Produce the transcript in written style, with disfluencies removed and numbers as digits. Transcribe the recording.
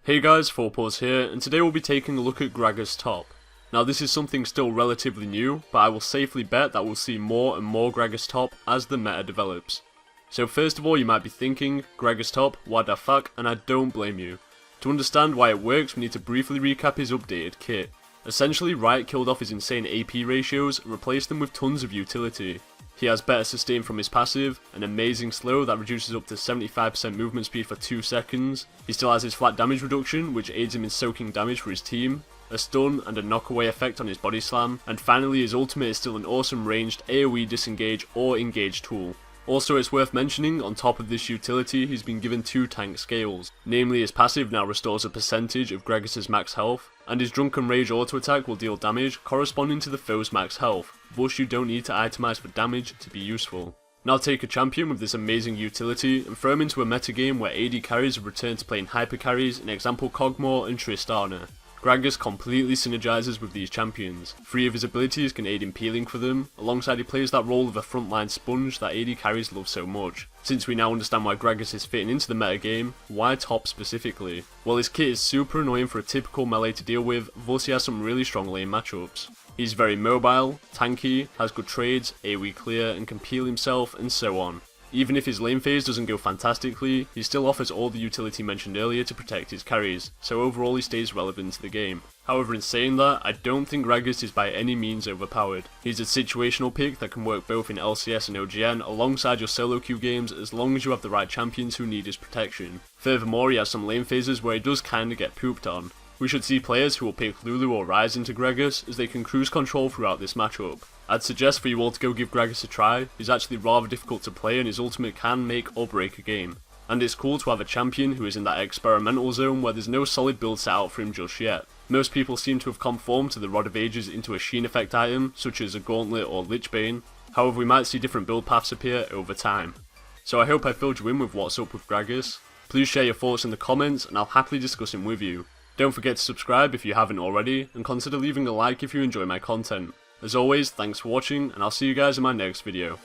Hey guys, 4paws here, and today we'll be taking a look at Gragas Top. Now this is something still relatively new, but I will safely bet that we'll see more and more Gragas Top as the meta develops. So first of all you might be thinking, Gragas Top, what the fuck, and I don't blame you. To understand why it works we need to briefly recap his updated kit. Essentially Riot killed off his insane AP ratios and replaced them with tons of utility. He has better sustain from his passive, an amazing slow that reduces up to 75% movement speed for 2 seconds, he still has his flat damage reduction which aids him in soaking damage for his team, a stun and a knockaway effect on his body slam, and finally his ultimate is still an awesome ranged AoE disengage or engage tool. Also it's worth mentioning, on top of this utility he's been given 2 tank scales, namely his passive now restores a percentage of Gragas' max health, and his Drunken Rage auto attack will deal damage corresponding to the foe's max health, thus you don't need to itemize for damage to be useful. Now take a champion with this amazing utility and throw him into a metagame where AD carries have returned to playing hyper carries, in example Kog'Maw and Tristana. Gragas completely synergizes with these champions. 3 of his abilities can aid in peeling for them, alongside he plays that role of a frontline sponge that AD carries love so much. Since we now understand why Gragas is fitting into the metagame, why top specifically? Well, his kit is super annoying for a typical melee to deal with, thus he has some really strong lane matchups. He's very mobile, tanky, has good trades, AoE clear, and can peel himself, and so on. Even if his lane phase doesn't go fantastically, he still offers all the utility mentioned earlier to protect his carries, so overall he stays relevant to the game. However, in saying that, I don't think Gragas is by any means overpowered. He's a situational pick that can work both in LCS and OGN alongside your solo queue games as long as you have the right champions who need his protection. Furthermore, he has some lane phases where he does kinda get pooped on. We should see players who will pick Lulu or Ryze into Gragas as they can cruise control throughout this matchup. I'd suggest for you all to go give Gragas a try. He's actually rather difficult to play and his ultimate can make or break a game. And it's cool to have a champion who is in that experimental zone where there's no solid build set out for him just yet. Most people seem to have conformed to the Rod of Ages into a Sheen effect item, such as a Gauntlet or Lichbane. However, we might see different build paths appear over time. So I hope I filled you in with what's up with Gragas. Please share your thoughts in the comments and I'll happily discuss him with you. Don't forget to subscribe if you haven't already, and consider leaving a like if you enjoy my content. As always, thanks for watching, and I'll see you guys in my next video.